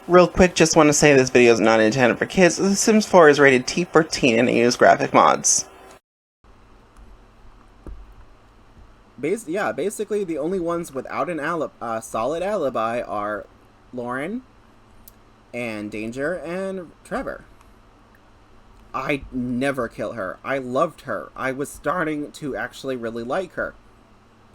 Real quick, just want to say this video is not intended for kids. The Sims 4 is rated T for teen and it uses graphic mods. Basically the only ones without an solid alibi are Lauren and Danger and Trevor. I'd never kill her. I loved her. I was starting to actually really like her.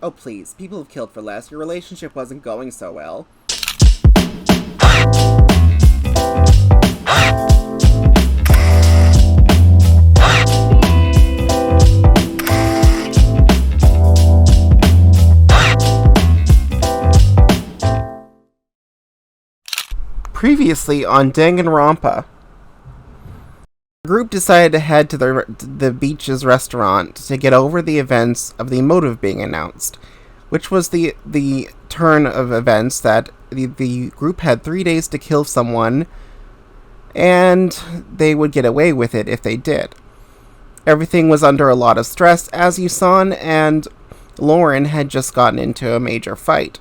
Oh please, people have killed for less. Your relationship wasn't going so well. Previously on Danganronpa, the group decided to head to the beach's restaurant to get over the events of the motive being announced, which was the turn of events that the group had 3 days to kill someone, and they would get away with it if they did. Everything was under a lot of stress as Yusan and Lauren had just gotten into a major fight.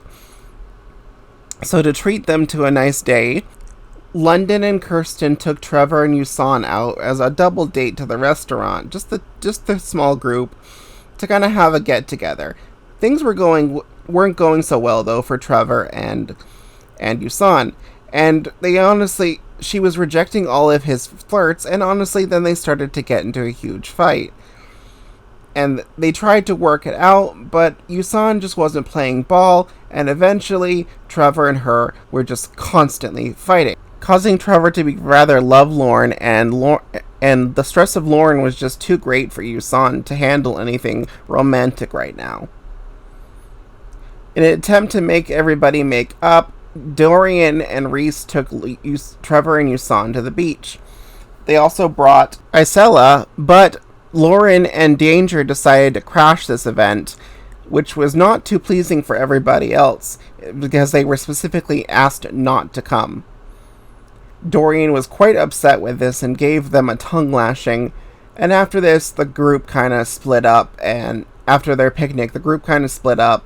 So to treat them to a nice day, London and Kirsten took Trevor and Yusan out as a double date to the restaurant, just the small group, to kind of have a get together. Things weren't going so well though for Trevor and Yusan, and she was rejecting all of his flirts, and honestly then they started to get into a huge fight. And they tried to work it out, but Yusan just wasn't playing ball, and eventually Trevor and her were just constantly fighting, causing Trevor to be rather love Lauren, and the stress of Lauren was just too great for Yusan to handle anything romantic right now. In an attempt to make everybody make up, Dorian and Reese took Trevor and Yusan to the beach. They also brought Isella, but Lauren and Danger decided to crash this event, which was not too pleasing for everybody else, because they were specifically asked not to come. Dorian was quite upset with this and gave them a tongue lashing, and after this, the group kind of split up, and after their picnic, the group kind of split up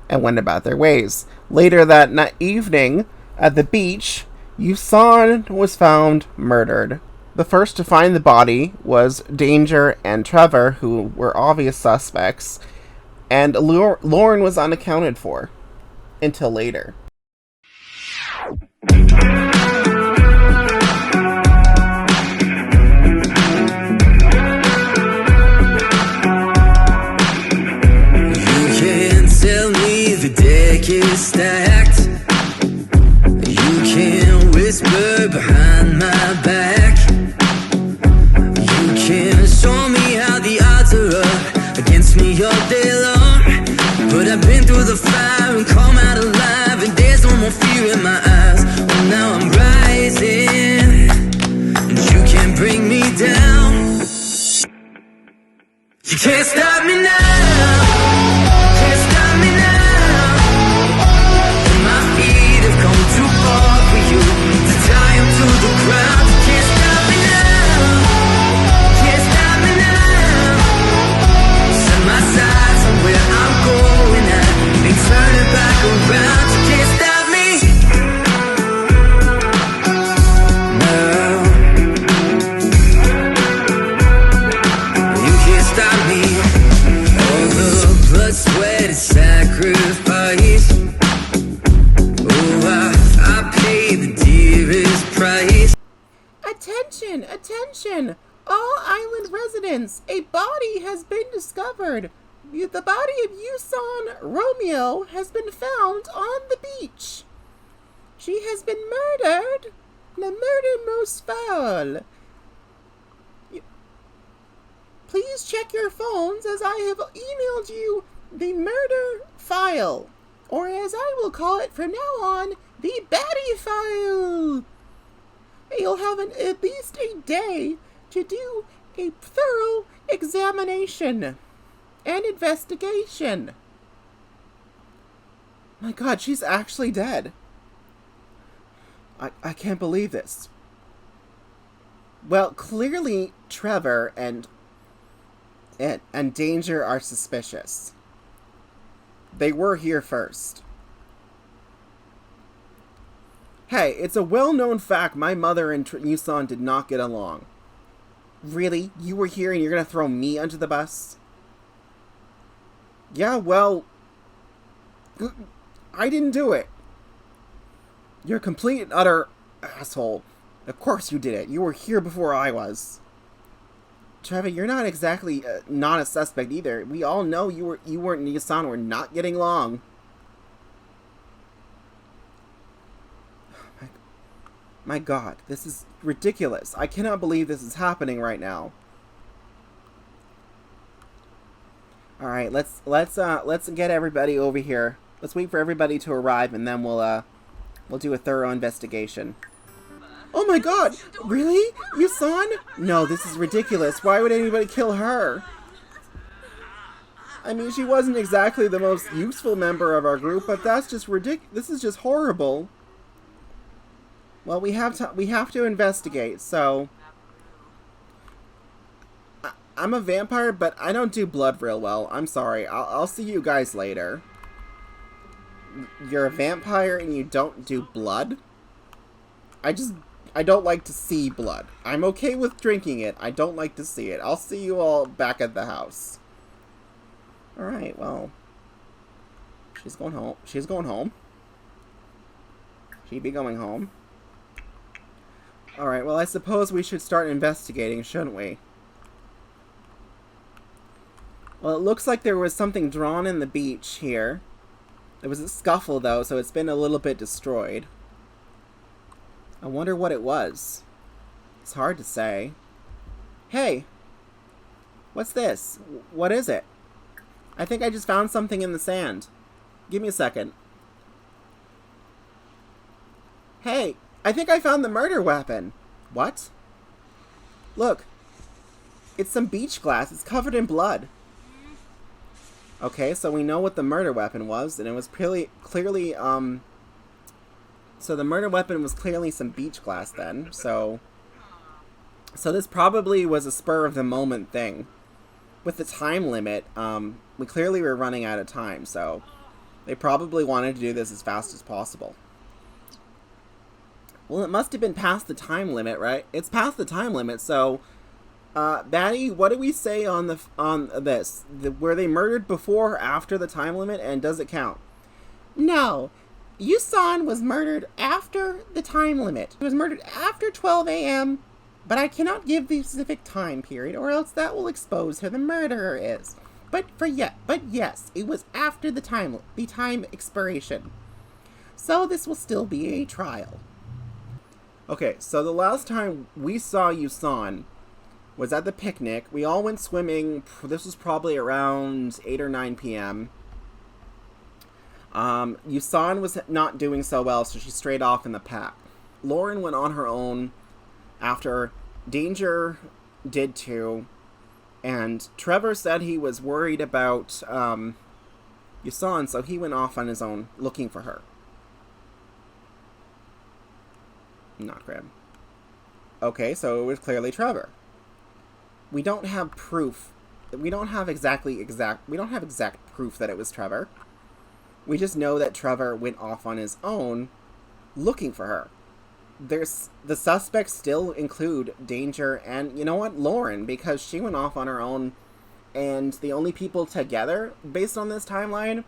and went about their ways. Later that evening, at the beach, Yusan was found murdered. The first to find the body was Danger and Trevor, who were obvious suspects, and Lauren was unaccounted for until later. Is stacked. You can whisper behind my back. You can show me how the odds are up against me all day long. But I've been through the fire and come out alive, and there's no more fear in my eyes. Oh, now I'm rising, and you can't bring me down. You can't stop me now. Sacrifice. Oh, I paid the dearest price. Attention! All island residents, a body has been discovered. The body of Yusan Romeo has been found on the beach. She has been murdered. The murder most foul. Please check your phones, as I have emailed you the murder file, or as I will call it from now on, the baddie file. You'll have at least a day to do a thorough examination and investigation. My God, she's actually dead. I can't believe this. Well, clearly Trevor and Danger are suspicious. They were here first. Hey, it's a well-known fact my mother and Yusan did not get along. Really? You were here and you're gonna throw me under the bus? Yeah, well... I didn't do it. You're a complete and utter asshole. Of course you did it. You were here before I was. Trevor, you're not exactly not a suspect either. We all know you weren't and Yusan were not getting along. My God, this is ridiculous. I cannot believe this is happening right now. All right, let's get everybody over here. Let's wait for everybody to arrive, and then we'll do a thorough investigation. Oh my God! Really? Yusan? No, this is ridiculous. Why would anybody kill her? I mean, she wasn't exactly the most useful member of our group, but that's just ridiculous. This is just horrible. Well, we have to investigate. So, I'm a vampire, but I don't do blood real well. I'm sorry. I'll see you guys later. You're a vampire and you don't do blood? I don't like to see blood. I'm okay with drinking it. I don't like to see it. I'll see you all back at the house. Alright, well. She's going home. She's going home. She'd be going home. Alright, well, I suppose we should start investigating, shouldn't we? Well, it looks like there was something drawn in the beach here. There was a scuffle, though, so it's been a little bit destroyed. I wonder what it was. It's hard to say. Hey! What's this? What is it? I think I just found something in the sand. Give me a second. Hey! I think I found the murder weapon. What? Look. It's some beach glass. It's covered in blood. Okay, so we know what the murder weapon was, and it was clearly, so the murder weapon was clearly some beach glass then, so this probably was a spur-of-the-moment thing. With the time limit, we clearly were running out of time, so they probably wanted to do this as fast as possible. Well, it must have been past the time limit, right? It's past the time limit, so... Batty, what do we say on this? Were they murdered before or after the time limit, and does it count? No. Yusan was murdered after the time limit. He was murdered after 12 a.m., but I cannot give the specific time period, or else that will expose who the murderer is. But yes, it was after the time expiration. So this will still be a trial. Okay, so the last time we saw Yusan was at the picnic. We all went swimming. This was probably around 8 or 9 p.m. Yusan was not doing so well, so she strayed off in the pack. Lauren went on her own after Danger did too. And Trevor said he was worried about Yusan, so he went off on his own looking for her. Not Graham. Okay, so it was clearly Trevor. We don't have proof. We don't have exact proof that it was Trevor. We just know that Trevor went off on his own looking for her. The suspects still include Danger and, you know what, Lauren, because she went off on her own, and the only people together based on this timeline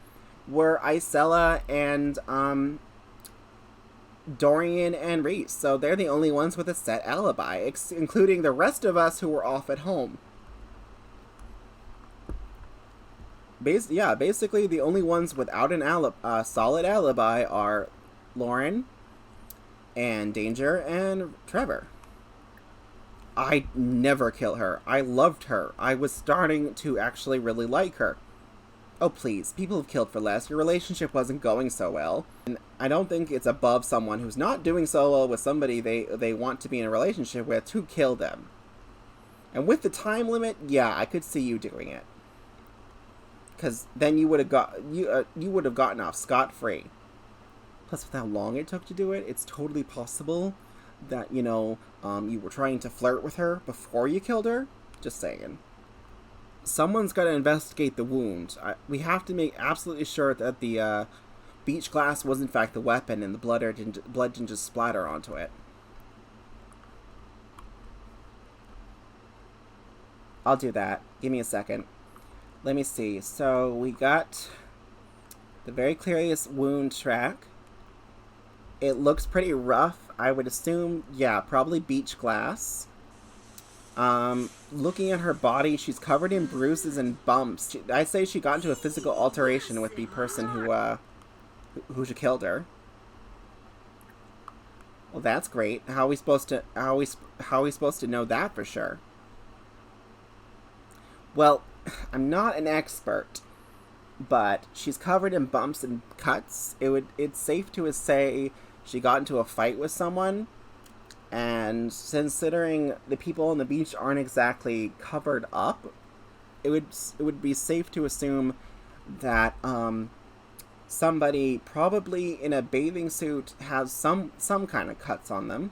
were Isella and Dorian and Reese, so they're the only ones with a set alibi, including the rest of us who were off at home. Basically the only ones without an solid alibi are Lauren and Danger and Trevor. I'd never kill her. I loved her. I was starting to actually really like her. Oh please, people have killed for less. Your relationship wasn't going so well. And I don't think it's above someone who's not doing so well with somebody they want to be in a relationship with to kill them. And with the time limit, yeah, I could see you doing it. Because then you would have gotten off scot-free. Plus, with how long it took to do it, it's totally possible that, you know, you were trying to flirt with her before you killed her. Just saying. Someone's got to investigate the wound. We have to make absolutely sure that the beach glass was in fact the weapon and the blood didn't just splatter onto it. I'll do that. Give me a second. Let me see. So we got the very curious wound track. It looks pretty rough. I would assume, yeah, probably beach glass. Looking at her body, she's covered in bruises and bumps. I'd say she got into a physical alteration with the person who killed her. Well, that's great. How are we supposed to know that for sure? Well, I'm not an expert, but she's covered in bumps and cuts. It's safe to say she got into a fight with someone, and considering the people on the beach aren't exactly covered up, it would be safe to assume that somebody probably in a bathing suit has some kind of cuts on them.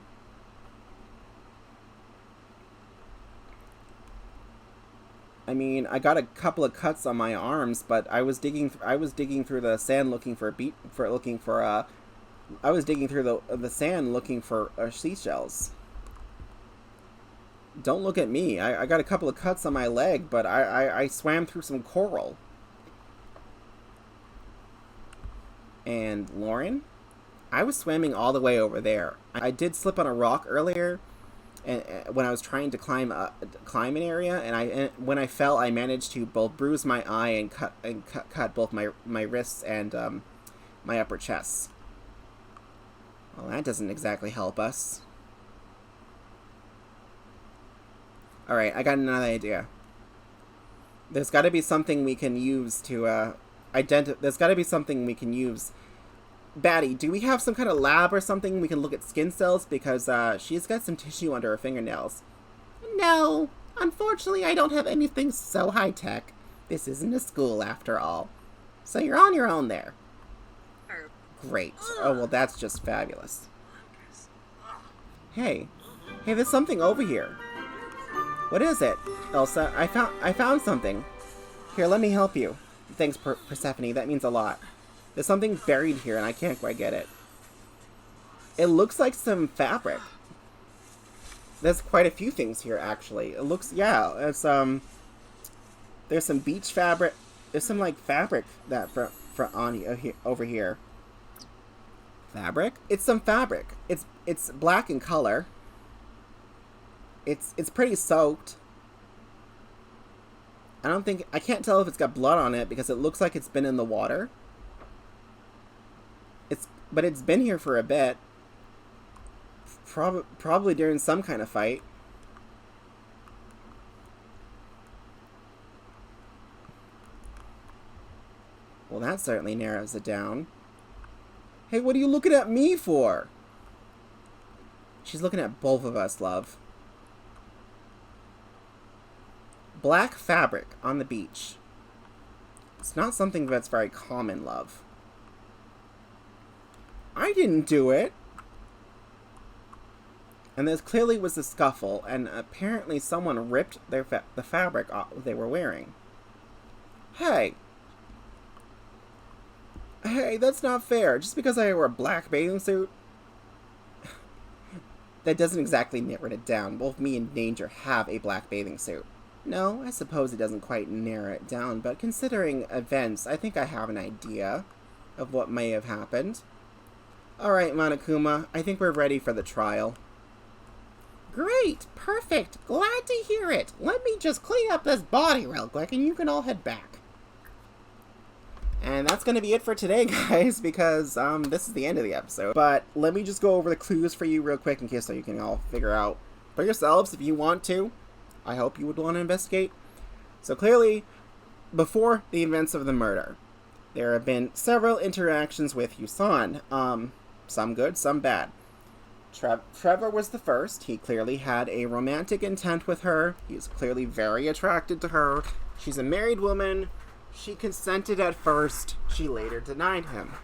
I mean, I got a couple of cuts on my arms, but I was digging through the sand looking for I was digging through the sand looking for seashells. Don't look at me. I got a couple of cuts on my leg, but I swam through some coral. And Lauren, I was swimming all the way over there. I did slip on a rock earlier, and when I was trying to climb an area, and when I fell, I managed to both bruise my eye and cut both my wrists and my upper chest. Well, that doesn't exactly help us. Alright, I got another idea. There's got to be something we can use to there's got to be something we can use. Batty, do we have some kind of lab or something we can look at skin cells? Because she's got some tissue under her fingernails. No, unfortunately I don't have anything so high-tech. This isn't a school after all. So you're on your own there. Great. Oh, well, that's just fabulous. Hey, there's something over here. What is it? Elsa, I found something. Here, let me help you. Thanks, Persephone, that means a lot. There's something buried here and I can't quite get it. It looks like some fabric. There's quite a few things here, actually. It looks, yeah, it's, there's some beach fabric. There's some, like, fabric that over here. Fabric? It's some fabric. It's black in color. It's pretty soaked. I can't tell if it's got blood on it because it looks like it's been in the water. But it's been here for a bit. Probably during some kind of fight. Well, that certainly narrows it down. Hey, what are you looking at me for? She's looking at both of us, love. Black fabric on the beach. It's not something that's very common, love. I didn't do it. And there clearly was a scuffle, and apparently someone ripped the fabric off they were wearing. Hey, that's not fair. Just because I wear a black bathing suit, that doesn't exactly narrow it down. Both me and Danger have a black bathing suit. No, I suppose it doesn't quite narrow it down, but considering events, I think I have an idea of what may have happened. Alright, Monokuma, I think we're ready for the trial. Great! Perfect! Glad to hear it! Let me just clean up this body real quick and you can all head back. And that's going to be it for today, guys, because this is the end of the episode. But let me just go over the clues for you real quick in case so you can all figure out for yourselves if you want to. I hope you would want to investigate. So clearly, before the events of the murder, there have been several interactions with Yusan. Some good, some bad. Trevor was the first. He clearly had a romantic intent with her. He was clearly very attracted to her. She's a married woman. She consented at first. She later denied him.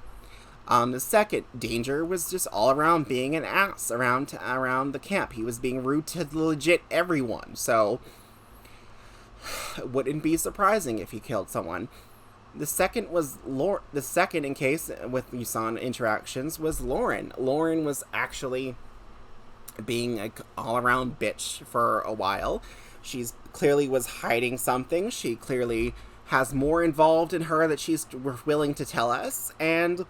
The second, Danger was just all around being an ass around the camp. He was being rude to legit everyone. So, it wouldn't be surprising if he killed someone. The second was The second, in case with Yusan interactions, was Lauren. Lauren was actually being an all-around bitch for a while. She's clearly was hiding something. She clearly has more involved in her that she's willing to tell us. And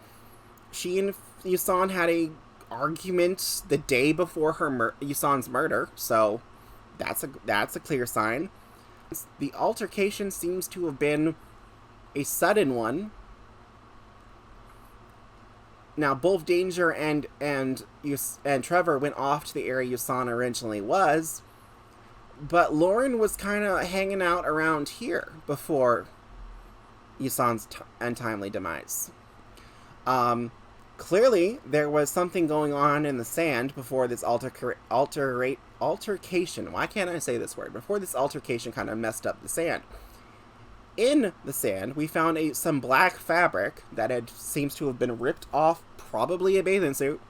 she and Yusan had a argument the day before Yusan's murder. So that's a clear sign. The altercation seems to have been a sudden one. Now, both Danger and Trevor went off to the area Yusan originally was, but Lauren was kind of hanging out around here before Yusan's untimely demise. Clearly, there was something going on in the sand before this altercation. Why can't I say this word? Before this altercation kind of messed up the sand. In the sand, we found some black fabric that seems to have been ripped off, probably a bathing suit.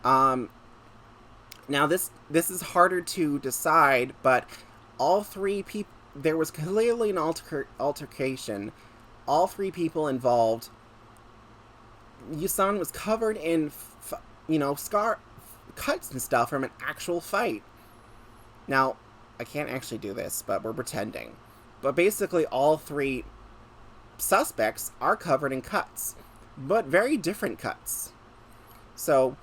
Now this is harder to decide, but all three people, there was clearly an altercation. All three people involved. Yusan was covered in, cuts and stuff from an actual fight. Now, I can't actually do this, but we're pretending. But basically, all three suspects are covered in cuts, but very different cuts. So,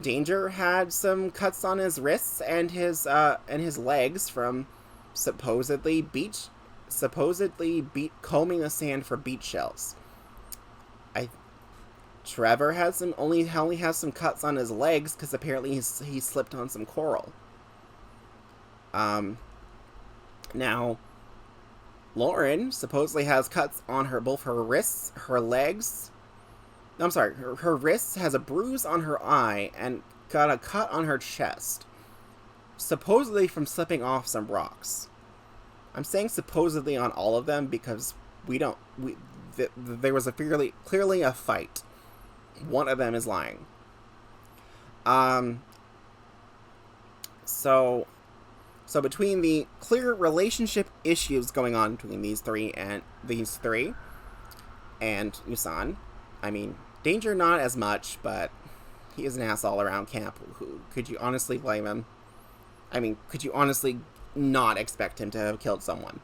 Danger had some cuts on his wrists and his legs from supposedly combing the sand for beach shells. Trevor only has some cuts on his legs because apparently he slipped on some coral. Now, Lauren supposedly has cuts on both her wrists, her legs. I'm sorry, her wrists, has a bruise on her eye and got a cut on her chest, supposedly from slipping off some rocks. I'm saying supposedly on all of them because there was clearly a fight. One of them is lying. So between the clear relationship issues going on between these three and Yusan, I mean, Danger not as much, but he is an ass all around camp. Could you honestly blame him? I mean, could you honestly not expect him to have killed someone?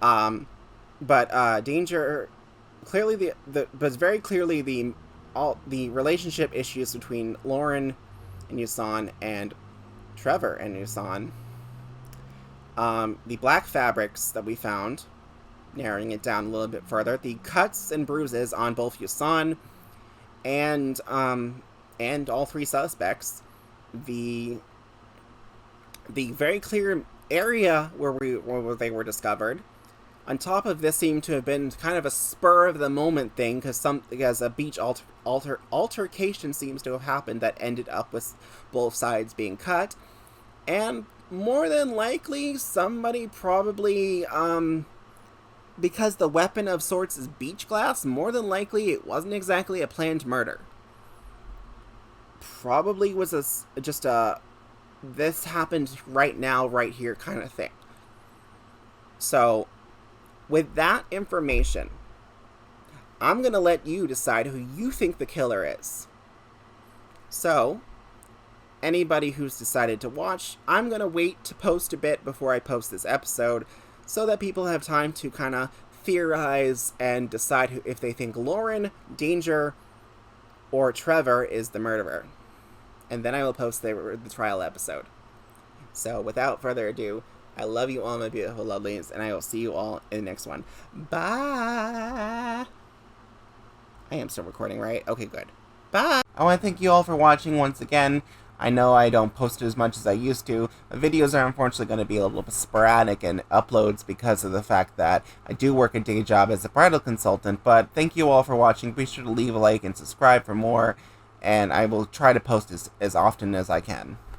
But Danger, clearly but very clearly the relationship issues between Lauren and Yusan and Trevor and Yusan. The black fabrics that we found, narrowing it down a little bit further, the cuts and bruises on both Yusan and all three suspects, the very clear area where they were discovered. On top of this, seemed to have been kind of a spur of the moment thing because a beach altercation seems to have happened that ended up with both sides being cut, and more than likely somebody probably because the weapon of sorts is beach glass. More than likely it wasn't exactly a planned murder. Probably was just a this happened right now, right here kind of thing. So, with that information, I'm going to let you decide who you think the killer is. So, anybody who's decided to watch, I'm going to wait to post a bit before I post this episode so that people have time to kind of theorize and decide if they think Lauren, Danger, or Trevor is the murderer. And then I will post the trial episode. So, without further ado, I love you all, my beautiful lovelies, and I will see you all in the next one. Bye! I am still recording, right? Okay, good. Bye! I want to thank you all for watching once again. I know I don't post as much as I used to. The videos are unfortunately going to be a little bit sporadic in uploads because of the fact that I do work a day job as a bridal consultant, but thank you all for watching. Be sure to leave a like and subscribe for more, and I will try to post as often as I can.